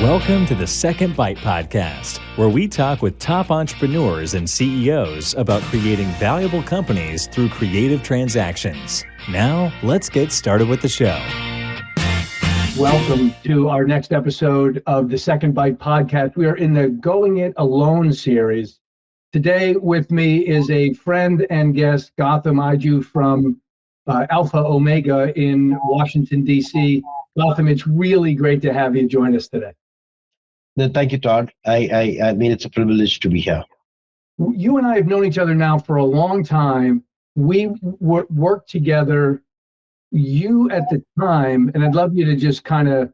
Welcome to the Second Bite podcast, where we talk with top entrepreneurs and CEOs about creating valuable companies through creative transactions. Now, let's get started with the show. Welcome to our next episode of the Second Bite podcast. We are in the Going It Alone series. Today with me is a friend and guest, Gautam Ijoor from Alpha Omega in Washington, D.C. Gautam, it's really great to have you join us today. No, thank you, Todd. I mean, it's a privilege to be here. You and I have known each other now for a long time. We worked together. You at the time, and I'd love you to just kind of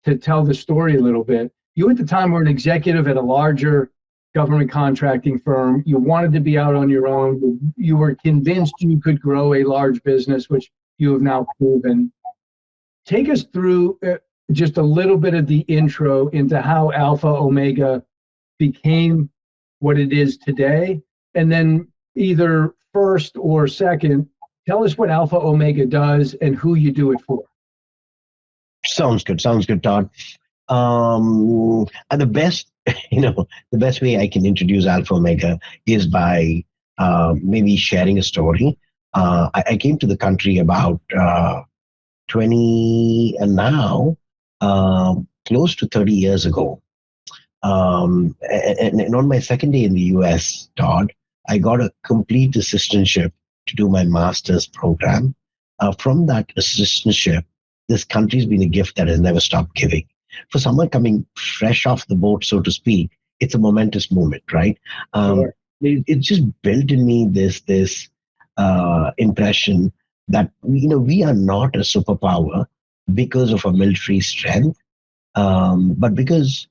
to tell the story a little bit. You at the time were an executive at a larger government contracting firm. You wanted to be out on your own. You were convinced you could grow a large business, which you have now proven. Take us through just a little bit of the intro into how Alpha Omega became what it is today. And then either first or second, tell us what Alpha Omega does and who you do it for. Sounds good, Todd. And the best, the best way I can introduce Alpha Omega is by maybe sharing a story. I came to the country about 20 and now close to 30 years ago. And on my second day in the US, Todd, I got a complete assistantship to do my master's program. From that assistantship, this country's been a gift that has never stopped giving. For someone coming fresh off the boat, so to speak, it's a momentous moment, right? Sure. It just built in me this impression that we are not a superpower because of our military strength, but because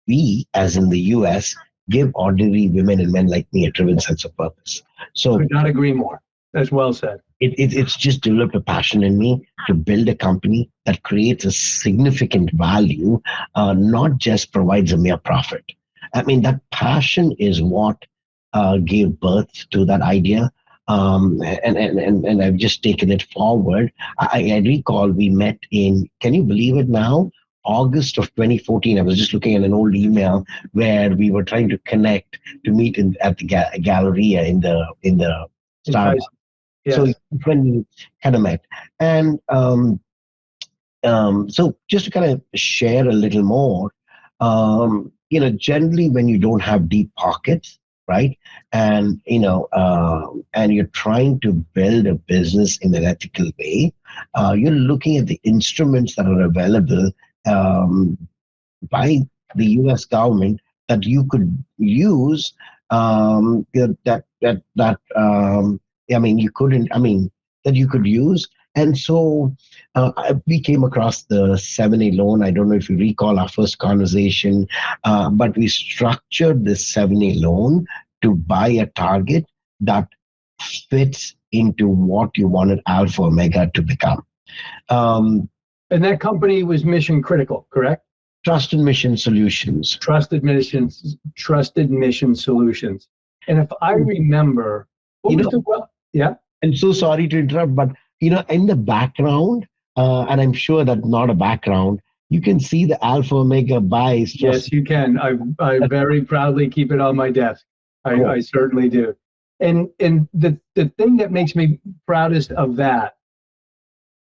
we, as in the US, give ordinary women and men like me a driven sense of purpose. So could not agree more. That's well said. It's just developed a passion in me to build a company that creates a significant value, not just provides a mere profit. I mean, that passion is what gave birth to that idea. And I've just taken it forward. I recall we met in, can you believe it now? August of 2014. I was just looking at an old email where we were trying to connect to meet at the Galleria in the Starbucks. Yes. So when we kind of met, and so just to kind of share a little more, generally when you don't have deep pockets, right, and and you're trying to build a business in an ethical way, you're looking at the instruments that are available by the U.S. government that you could use. That you could use. And so we came across the 7A loan. I don't know if you recall our first conversation, but we structured this 7A loan to buy a target that fits into what you wanted Alpha Omega to become. And that company was mission critical, correct? Trusted Mission Solutions. Trusted Mission Solutions. And if I remember, yeah. I'm so sorry to interrupt, but in the background, and I'm sure that's not a background, you can see the Alpha Omega buys. Yes, you can. I very proudly keep it on my desk. I certainly do. And the thing that makes me proudest of that,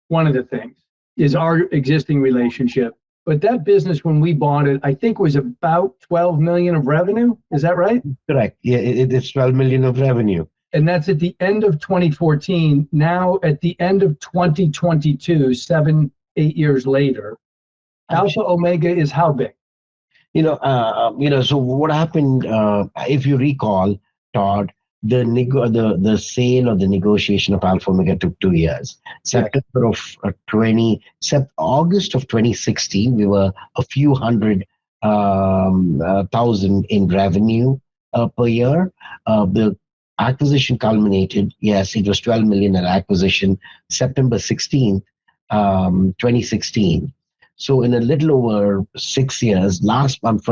one of the things, is our existing relationship. But that business, when we bought it, I think was about 12 million of revenue. Is that right? Correct. Yeah, it's 12 million of revenue. And that's at the end of 2014. Now, at the end of 2022, 8 years later, Alpha Omega is how big? So what happened, if you recall, Todd, the sale or the negotiation of Alpha Omega took 2 years. August of 2016, we were a few hundred thousand in revenue per year. The acquisition culminated, yes, it was 12 million at acquisition, September 16th, 2016. So in a little over 6 years, last month,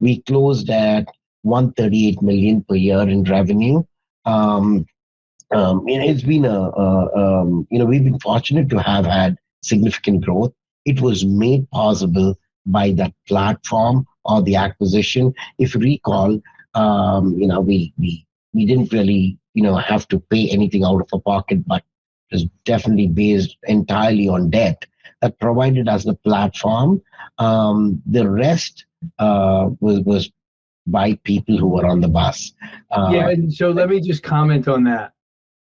we closed at 138 million per year in revenue. It's been we've been fortunate to have had significant growth it was made possible by that platform or the acquisition. If you recall, we didn't really, have to pay anything out of our pocket, but it was definitely based entirely on debt that provided us the platform. The rest was by people who were on the bus. Yeah, Uh, and so let me just comment on that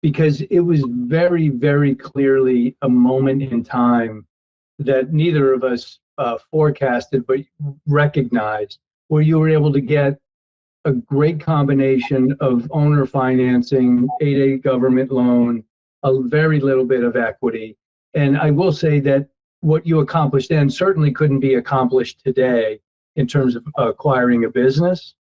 because it was very, very clearly a moment in time that neither of us forecasted but recognized, where you were able to get a great combination of owner financing, 8A government loan, a very little bit of equity. And I will say that what you accomplished then certainly couldn't be accomplished today in terms of acquiring a business.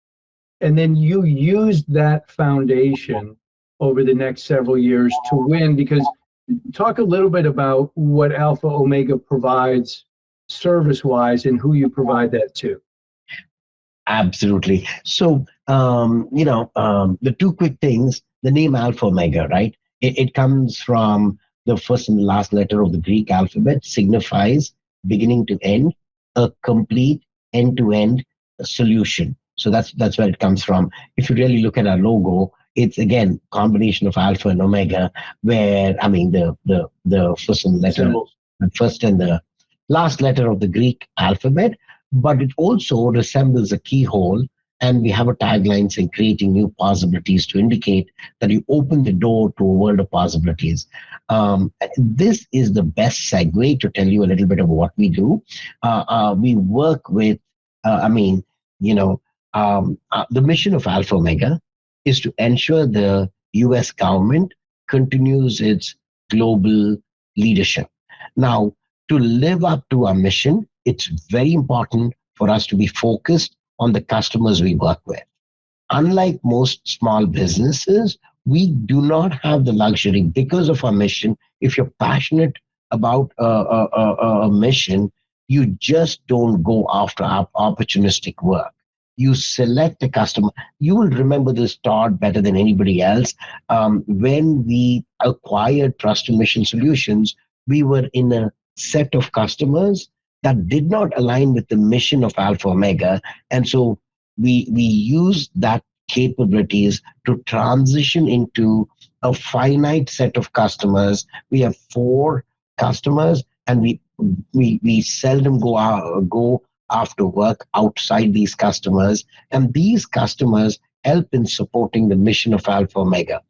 And then you used that foundation over the next several years to win. Because talk a little bit about what Alpha Omega provides service wise and who you provide that to. Absolutely. So, the two quick things, the name Alpha Omega, right? It comes from the first and the last letter of the Greek alphabet, signifies beginning to end, a complete end to end solution. So that's where it comes from. If you really look at our logo, it's again combination of Alpha and Omega, where I mean the Symbols. first and the last letter of the Greek alphabet, but it also resembles a keyhole. And we have a tagline saying creating new possibilities to indicate that you open the door to a world of possibilities. This is the best segue to tell you a little bit of what we do. We work with, I mean, the mission of Alpha Omega is to ensure the US government continues its global leadership. Now, to live up to our mission, it's very important for us to be focused on the customers we work with. Unlike most small businesses, we do not have the luxury because of our mission. If you're passionate about a mission, you just don't go after opportunistic work. You select a customer. You will remember this, Todd, better than anybody else. When we acquired Trust and Mission Solutions, we were in a set of customers that did not align with the mission of Alpha Omega. And so we use that capabilities to transition into a finite set of customers. We have four customers, and we seldom go after work outside these customers, and these customers help in supporting the mission of Alpha Omega.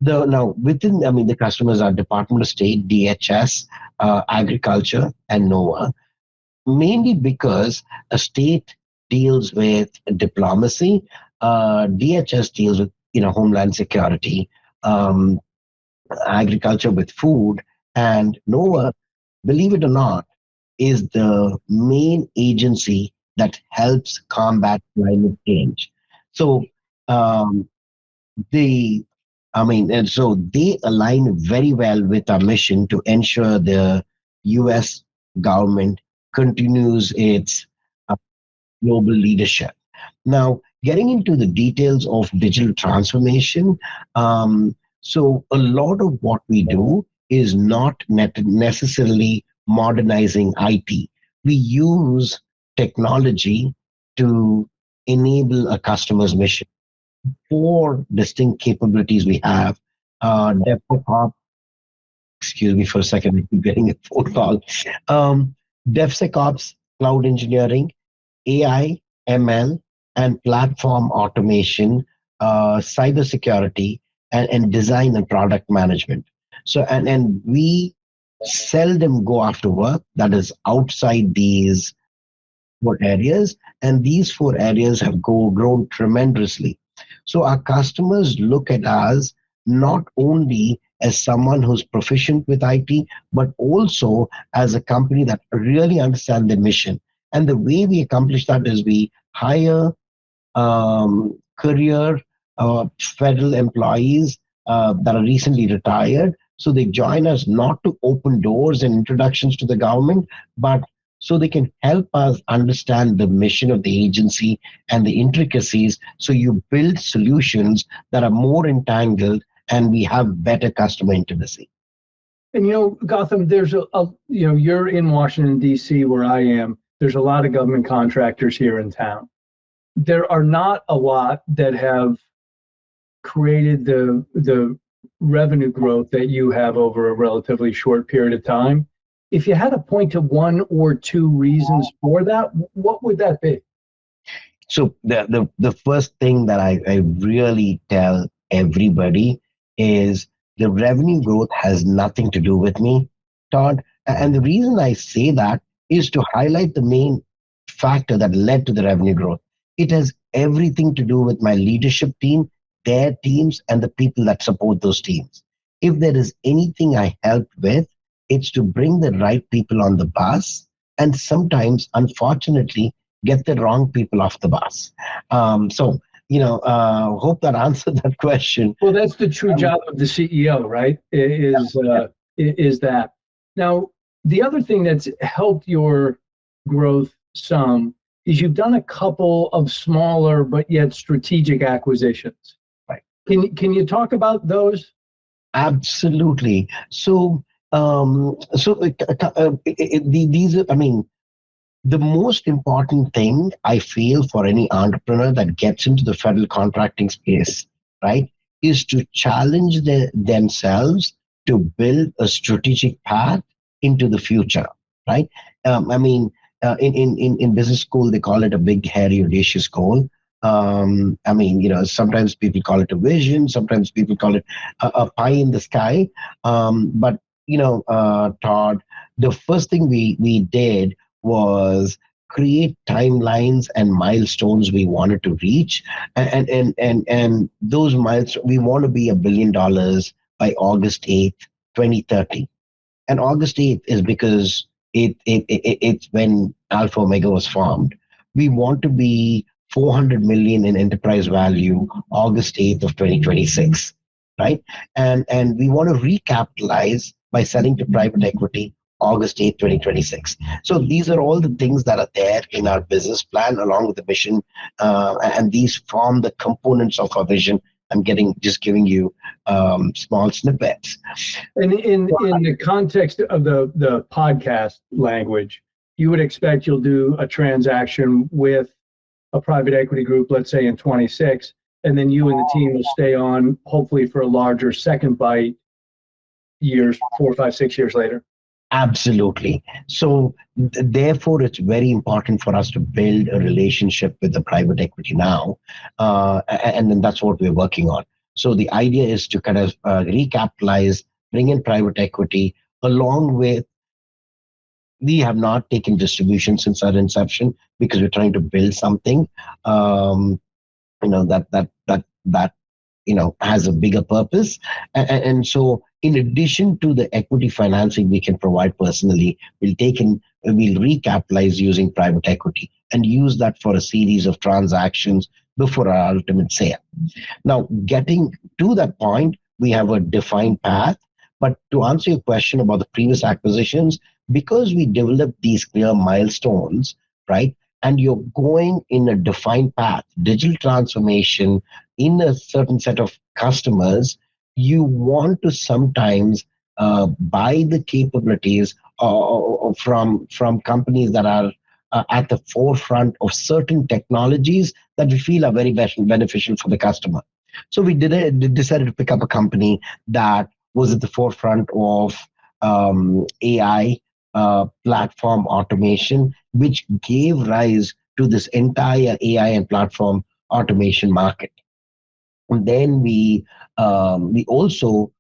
Now within, I mean, the customers are Department of State, DHS, Agriculture, and NOAA, mainly because a state deals with diplomacy, DHS deals with homeland security, um, agriculture with food, and NOAA, believe it or not, is the main agency that helps combat climate change. So um, they, I mean, and so they align very well with our mission to ensure the U.S. government continues its uh, global leadership. Now, getting into the details of digital transformation, so a lot of what we do is not necessarily modernizing IT. We use technology to enable a customer's mission. Four distinct capabilities we have. DevSecOps, excuse me for a second, I keep getting a phone call. Um, DevSecOps, cloud engineering, AI, ML, and platform automation, cybersecurity, and design and product management. So, and we seldom go after work that is outside these four areas, and these four areas have grown tremendously. So our customers look at us not only as someone who's proficient with IT, but also as a company that really understands the mission. And the way we accomplish that is we hire career federal employees that are recently retired. So they join us not to open doors and introductions to the government, but so they can help us understand the mission of the agency and the intricacies. So you build solutions that are more entangled and we have better customer intimacy. And Gotham, there's you're in Washington, D.C., where I am. There's a lot of government contractors here in town. There are not a lot that have created the revenue growth that you have over a relatively short period of time. If you had to point to one or two reasons for that, what would that be? So the first thing that I really tell everybody is the revenue growth has nothing to do with me, Todd. And the reason I say that is to highlight the main factor that led to the revenue growth. It has everything to do with my leadership team, their teams, and the people that support those teams. If there is anything I help with, it's to bring the right people on the bus. And sometimes, unfortunately, get the wrong people off the bus. Hope that answered that question. Well, that's the true job of the CEO, right? Is that. Now, the other thing that's helped your growth some is you've done a couple of smaller but yet strategic acquisitions. Right. Can you talk about those? Absolutely. These are, I mean, the most important thing I feel for any entrepreneur that gets into the federal contracting space, right, is to challenge themselves to build a strategic path into the future, right? In business school, they call it a big, hairy, audacious goal. Sometimes people call it a vision, sometimes people call it a pie in the sky. Todd, the first thing we did was create timelines and milestones we wanted to reach, and those milestones, we want to be $1 billion by August 8th, 2030. And August 8th is because it's when Alpha Omega was formed. We want to be 400 million in enterprise value August 8th of 2026, right? And we want to recapitalize by selling to private equity August 8th, 2026. So these are all the things that are there in our business plan along with the mission, and these form the components of our vision. I'm just giving you small snippets. And in the context of the podcast language, you would expect you'll do a transaction with a private equity group, let's say in 26, and then you and the team will stay on hopefully for a larger second bite years, 4, 5, 6 years later. Absolutely. So therefore, it's very important for us to build a relationship with the private equity now. And then that's what we're working on. So the idea is to kind of recapitalize, bring in private equity, along with, we have not taken distribution since our inception because we're trying to build something that has a bigger purpose. And so in addition to the equity financing we can provide personally, we'll recapitalize using private equity and use that for a series of transactions before our ultimate sale. Now, getting to that point, we have a defined path. But to answer your question about the previous acquisitions, because we developed these clear milestones, right? And you're going in a defined path, digital transformation in a certain set of customers, you want to sometimes buy the capabilities from companies that are at the forefront of certain technologies that we feel are very beneficial for the customer. So we decided to pick up a company that was at the forefront of AI platform automation, which gave rise to this entire AI and platform automation market. And then we also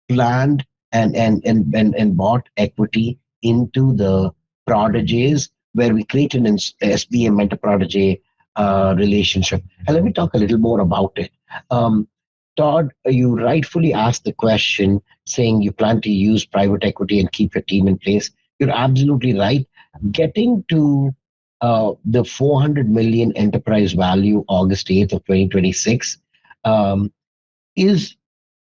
planned and bought equity into the Prodigies, where we created an SBM Mentor-Prodigy relationship. And let me talk a little more about it. Todd, you rightfully asked the question saying you plan to use private equity and keep your team in place. You're absolutely right. Getting to the 400 million enterprise value August 8th of 2026 is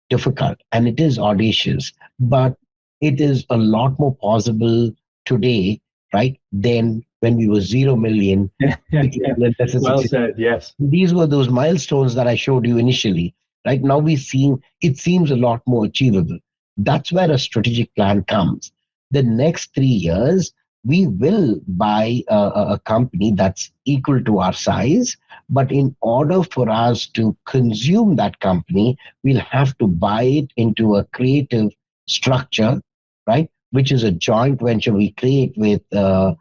difficult and it is audacious, but it is a lot more possible today, right, than when we were 0 million. Well said, yes. These were those milestones that I showed you initially. Right now, it seems a lot more achievable. That's where a strategic plan comes. The next 3 years, we will buy a company that's equal to our size. But in order for us to consume that company, we'll have to buy it into a creative structure, right? Which is a joint venture we create with a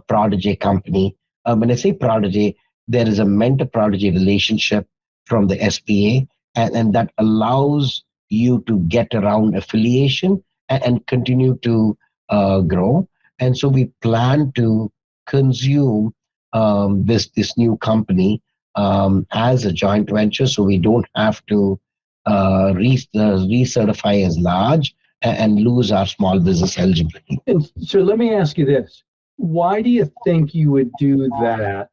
protege company. When I say protege, there is a mentor protege relationship from the SPA, and that allows you to get around affiliation and continue to grow. And so we plan to consume this new company as a joint venture, so we don't have to recertify as large and lose our small business eligibility. And so let me ask you this. Why do you think you would do that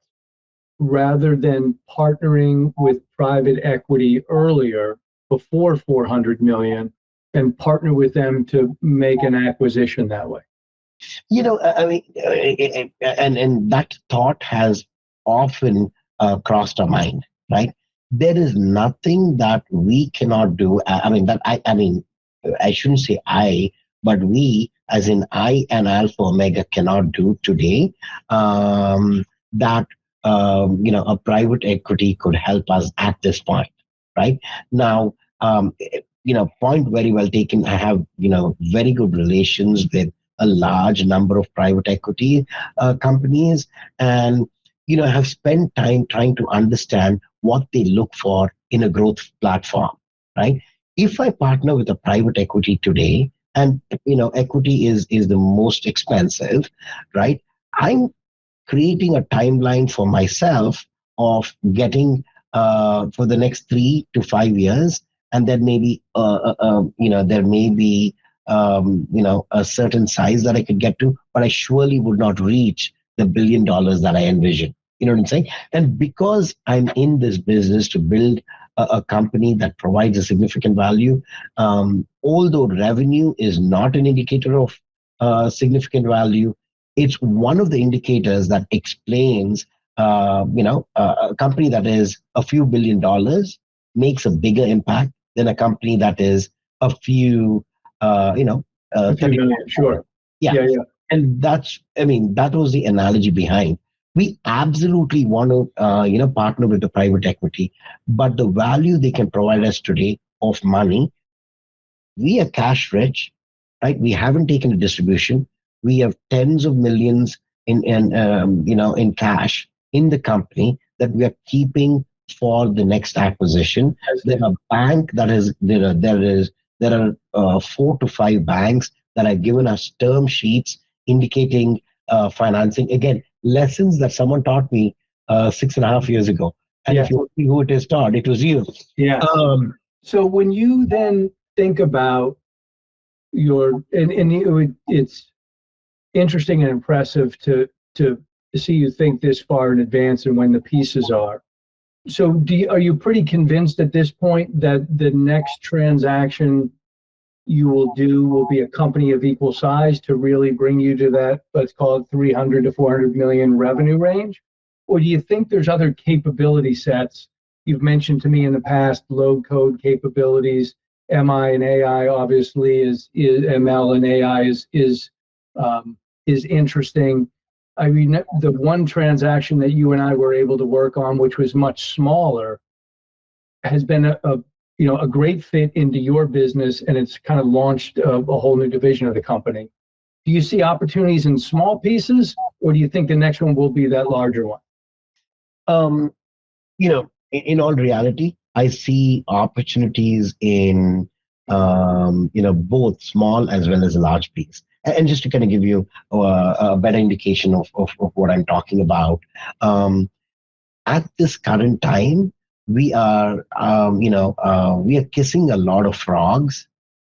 rather than partnering with private equity earlier before 400 million and partner with them to make an acquisition that way? I mean, and that thought has often crossed our mind, right? There is nothing that we cannot do. I shouldn't say but we, as in I and Alpha Omega, cannot do today. That a private equity could help us at this point, right? Now, point very well taken. I have very good relations with a large number of private equity companies, and have spent time trying to understand what they look for in a growth platform, right? If I partner with a private equity today, and equity is the most expensive, right? I'm creating a timeline for myself of getting for the next 3 to 5 years, and then maybe there may be a certain size that I could get to, but I surely would not reach the $1 billion that I envision. You know what I'm saying? And because I'm in this business to build a company that provides a significant value, although revenue is not an indicator of significant value, it's one of the indicators that explains, a company that is a few $1 billion makes a bigger impact than a company that is a few, A few 30. million, sure. Yeah. And that was the analogy behind. We absolutely want to, partner with the private equity, but the value they can provide us today of money, we are cash rich, right? We haven't taken a distribution. We have tens of millions in cash in the company that we are keeping for the next acquisition. There's a bank that is there are 4 to 5 banks that have given us term sheets indicating financing. Again, lessons that someone taught me 6.5 years ago. And if you see who it is taught, it was you. Yeah. So when you then think about it's interesting and impressive to see you think this far in advance and when the pieces are. So are you pretty convinced at this point that the next transaction you will do will be a company of equal size to really bring you to that, let's call it 300 to 400 million revenue range? Or do you think there's other capability sets? You've mentioned to me in the past low code capabilities, MI and AI obviously is ML and AI is interesting. I mean, the one transaction that you and I were able to work on, which was much smaller, has been a great fit into your business, and it's kind of launched a whole new division of the company. Do you see opportunities in small pieces, or do you think the next one will be that larger one? In all reality, I see opportunities in both small as well as a large piece. And just to kind of give you a better indication of what I'm talking about, at this current time, we are kissing a lot of frogs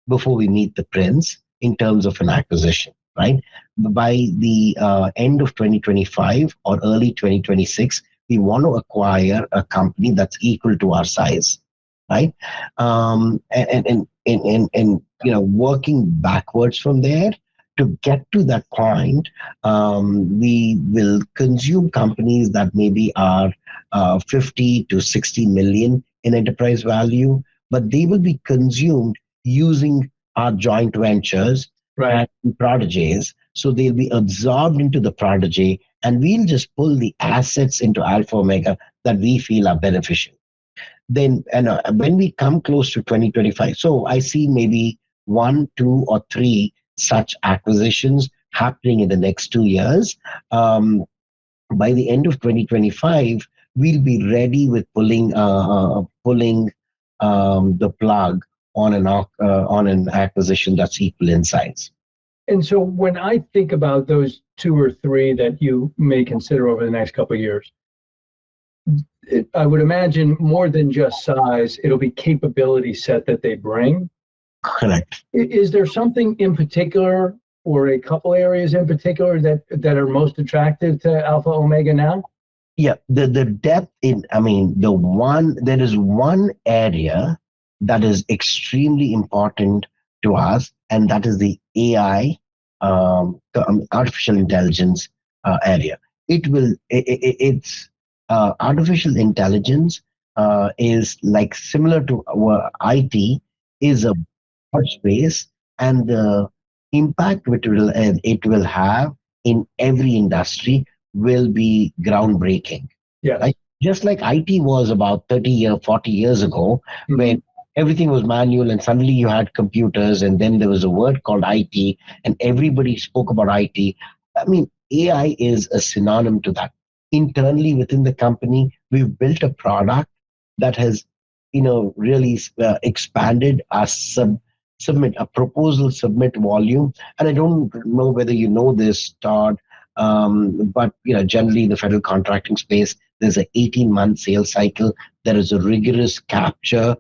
before we meet the prince in terms of an acquisition, right? By the end of 2025 or early 2026, we want to acquire a company that's equal to our size, right? And working backwards from there to get to that point, we will consume companies that maybe are 50 to 60 million in enterprise value, but they will be consumed using are joint ventures Right. and prodigies. So they'll be absorbed into the prodigy, and we'll just pull the assets into Alpha Omega that we feel are beneficial. Then, and when we come close to 2025, so I see maybe one, two, or three such acquisitions happening in the next 2 years. By the end of 2025, we'll be ready with pulling the plug on an acquisition that's equal in size. And so when I think about those two or three that you may consider over the next couple of years, I would imagine more than just size, it'll be capability set that they bring. Correct. Is there something in particular or a couple areas in particular that are most attractive to Alpha Omega now? Yeah, the depth in, I mean, there is one area that is extremely important to us, and that is the AI, artificial intelligence area. It's artificial intelligence is like similar to our IT, is a broad space, and the impact it will have in every industry will be groundbreaking. Yes. Right? Just like IT was about 40 years ago, when everything was manual and suddenly you had computers, and then there was a word called IT and everybody spoke about IT. I mean, AI is a synonym to that. Internally within the company, we've built a product that has, really expanded our submit a proposal submit volume. And I don't know whether you know this, Todd, but generally in the federal contracting space, there's an 18-month sales cycle. There is a rigorous capture,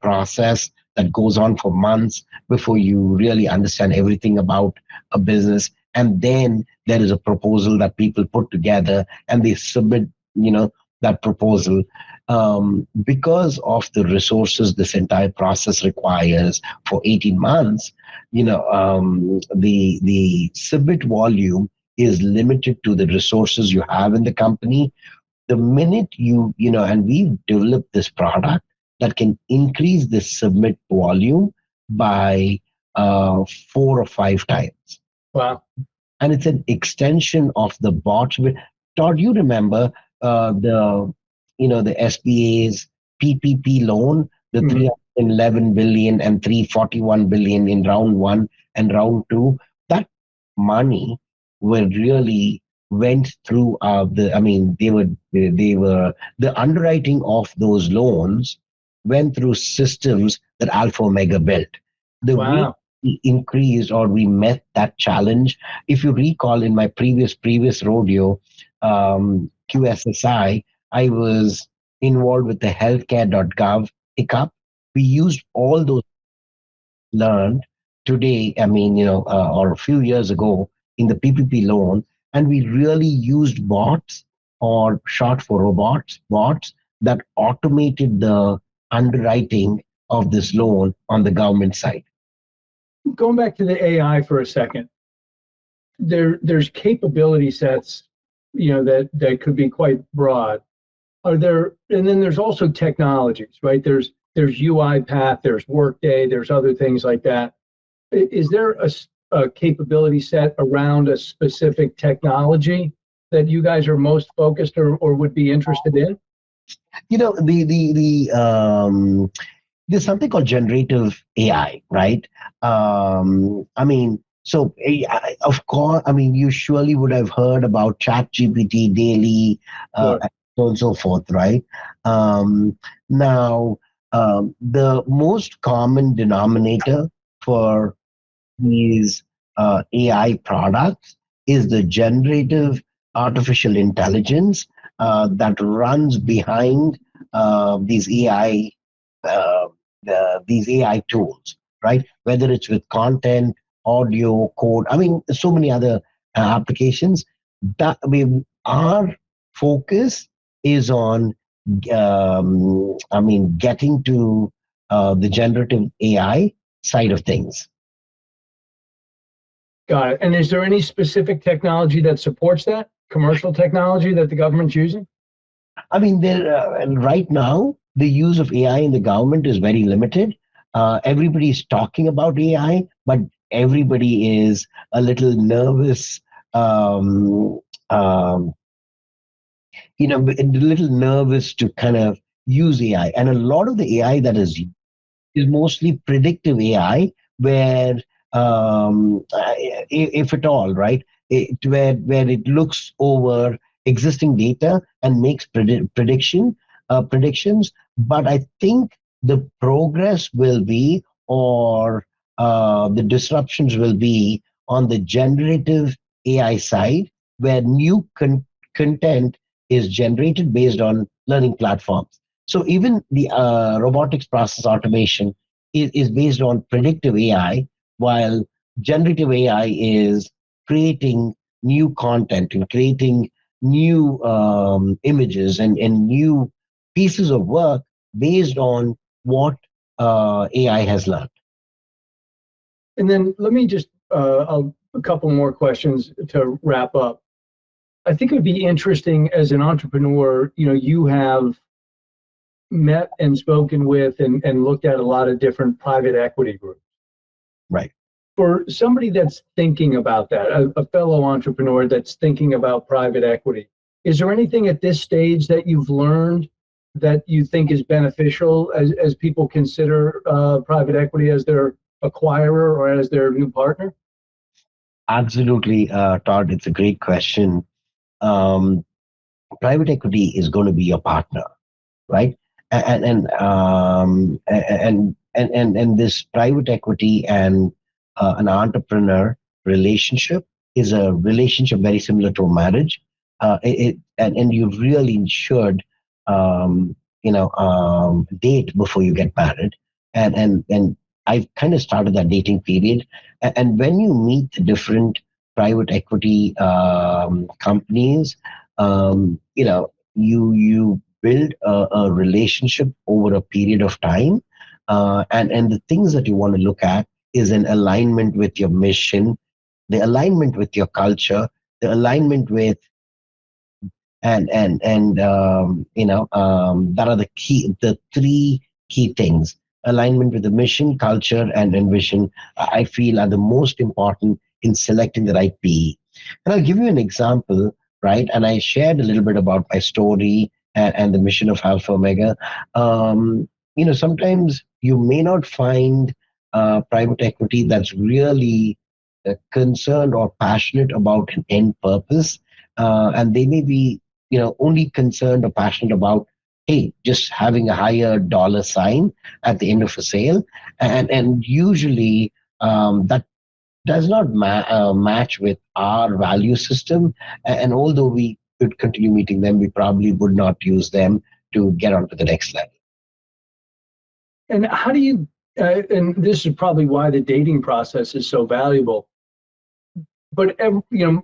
process that goes on for months before you really understand everything about a business. And then there is a proposal that people put together and they submit, that proposal. Because of the resources this entire process requires for 18 months, the submit volume is limited to the resources you have in the company. The minute and we've developed this product that can increase the submit volume by 4 or 5 times. Wow. And it's an extension of the bot. Todd, you remember the SBA's PPP loan, the 311 billion and 341 billion in round one and round two. That money were really went through the underwriting of those loans went through systems that Alpha Omega built. The way we increased or we met that challenge, if you recall in my previous rodeo, QSSI, I was involved with the healthcare.gov hiccup. We used all those learned today, or a few years ago in the PPP loan, and we really used bots, or short for robots, bots that automated the underwriting of this loan on the government side. Going back to the AI for a second, there's capability sets, that could be quite broad. And then there's also technologies, right? There's UiPath, there's Workday, there's other things like that. Is there a capability set around a specific technology that you guys are most focused or would be interested in? There's something called generative AI, right? So of course, you surely would have heard about ChatGPT daily, Sure. and so on and so forth, right? Now, the most common denominator for these AI products is the generative artificial intelligence that runs behind these AI these AI tools, right? Whether it's with content, audio, code, so many other applications. That our focus is on, getting to the generative AI side of things. Got it. And is there any specific technology that supports that? Commercial technology that the government's using? Right now, the use of AI in the government is very limited. Everybody's talking about AI, but everybody is a little nervous. Um, um, a little nervous to kind of use AI, and a lot of the AI that is mostly predictive AI, where if at all, right, where it looks over existing data and makes predictions. But I think the progress will be, or the disruptions will be on the generative AI side, where new content is generated based on learning platforms. So even the robotics process automation is based on predictive AI, while generative AI is creating new content and creating new images and new pieces of work based on what AI has learned. And then let me just a couple more questions to wrap up. I think it would be interesting as an entrepreneur, you have met and spoken with and looked at a lot of different private equity groups. Right. For somebody that's thinking about that, a fellow entrepreneur that's thinking about private equity, is there anything at this stage that you've learned that you think is beneficial as people consider private equity as their acquirer or as their new partner? Absolutely, Todd. It's a great question. Um, Private equity is going to be your partner, right? And this private equity and an entrepreneur relationship is a relationship very similar to a marriage. And you really should date before you get married. And I've kind of started that dating period. And when you meet the different private equity companies, you build a relationship over a period of time, and the things that you want to look at is an alignment with your mission, the alignment with your culture, the alignment with that are the three key things: alignment with the mission, culture, and vision. I feel are the most important in selecting the right PE. And I'll give you an example, right? And I shared a little bit about my story and the mission of Alpha Omega. Sometimes you may not find private equity that's really concerned or passionate about an end purpose, and they may be only concerned or passionate about, hey, just having a higher dollar sign at the end of a sale. And usually that does not match with our value system. And although we could continue meeting them, we probably would not use them to get on to the next level. And how do you, and this is probably why the dating process is so valuable, but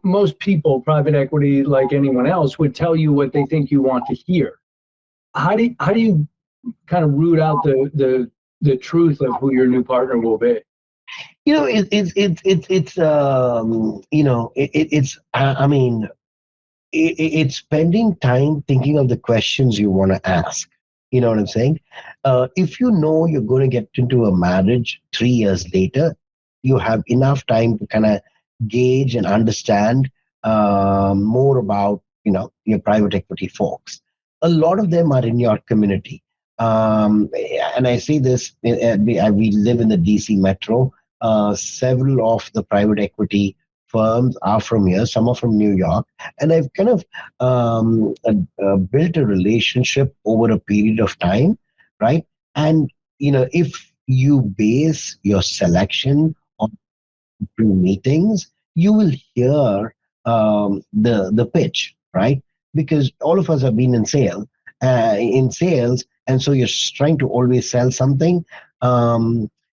most people, private equity, like anyone else, would tell you what they think you want to hear. How do you kind of root out the truth of who your new partner will be? It's spending time thinking of the questions you want to ask. You know what I'm saying? If you know you're going to get into a marriage 3 years later, you have enough time to kind of gauge and understand more about your private equity folks. A lot of them are in your community, and I say this: we live in the DC metro. Several of the private equity firms are from here. Some are from New York, and I've kind of built a relationship over a period of time, right? And if you base your selection on through meetings, you will hear the pitch, right? Because all of us have been in sales, and so you're trying to always sell something.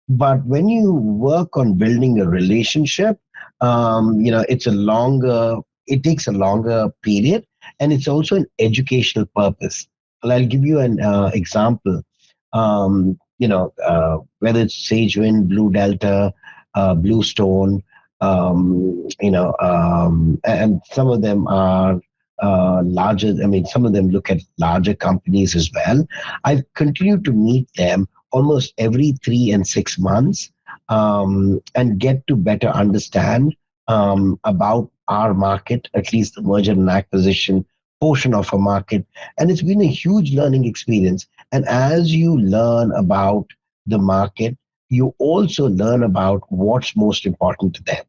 But when you work on building a relationship, it takes a longer period, and it's also an educational purpose. Well, I'll give you an example. Whether it's Sagewind, Blue Delta, Bluestone, and some of them are larger. I mean, some of them look at larger companies as well. I've continued to meet them almost every 3 and 6 months, and get to better understand about our market, at least the merger and acquisition portion of a market. And it's been a huge learning experience. And as you learn about the market, you also learn about what's most important to them.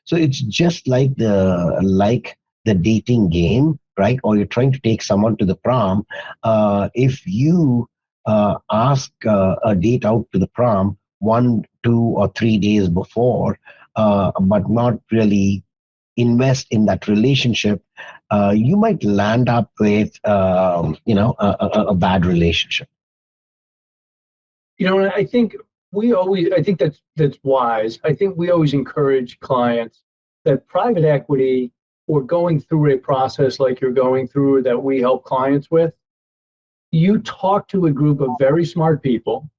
So it's just like the dating game, right? Or you're trying to take someone to the prom. If you ask a date out to the prom 1, 2, or 3 days before, but not really invest in that relationship, you might land up with a bad relationship. And I think that's wise. I think we always encourage clients that private equity or going through a process like you're going through that we help clients with, you talk to a group of very smart people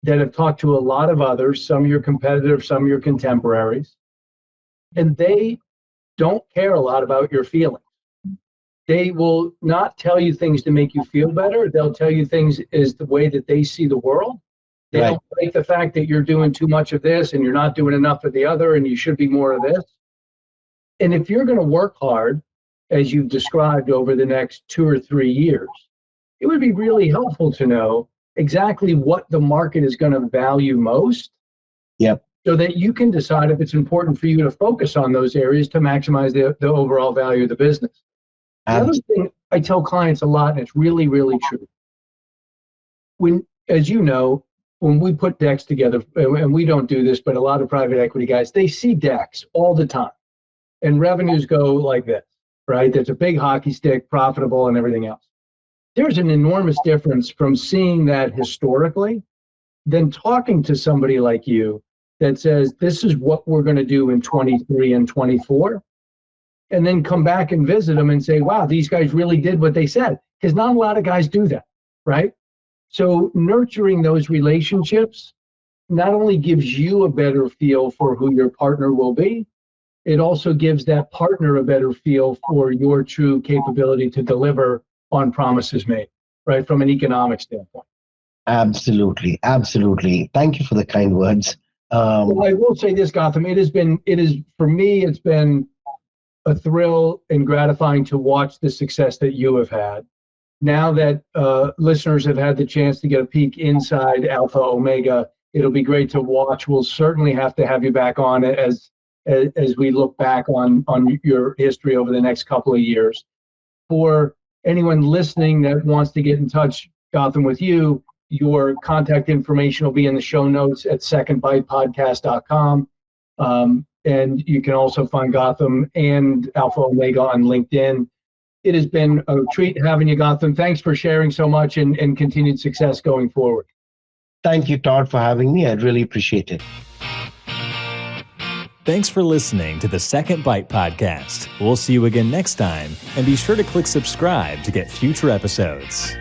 that have talked to a lot of others, some your competitors, some your contemporaries, and they don't care a lot about your feelings. They will not tell you things to make you feel better. They'll tell you things is the way that they see the world. They Right. don't like the fact that you're doing too much of this and you're not doing enough of the other and you should be more of this. And if you're going to work hard, as you've described over the next 2 or 3 years, it would be really helpful to know exactly what the market is going to value most. Yep. So that you can decide if it's important for you to focus on those areas to maximize the overall value of the business. The other thing I tell clients a lot, and it's really, really true. As you know, when we put decks together, and we don't do this, but a lot of private equity guys, they see decks all the time. And revenues go like this, right? There's a big hockey stick, profitable, and everything else. There's an enormous difference from seeing that historically than talking to somebody like you that says, this is what we're going to do in 23 and 24. And then come back and visit them and say, wow, these guys really did what they said. Because not a lot of guys do that, right? So nurturing those relationships not only gives you a better feel for who your partner will be, it also gives that partner a better feel for your true capability to deliver on promises made, right? From an economic standpoint. Absolutely. Absolutely. Thank you for the kind words. Well, I will say this, Gautam, for me, it's been a thrill and gratifying to watch the success that you have had. Now that listeners have had the chance to get a peek inside Alpha Omega, it'll be great to watch. We'll certainly have to have you back on as we look back on your history over the next couple of years. For anyone listening that wants to get in touch, Gautam, with you, your contact information will be in the show notes at secondbitepodcast.com. And you can also find Gautam and Alpha Omega on LinkedIn. It has been a treat having you, Gautam. Thanks for sharing so much and continued success going forward. Thank you, Todd, for having me. I really appreciate it. Thanks for listening to the Second Bite Podcast. We'll see you again next time, and be sure to click subscribe to get future episodes.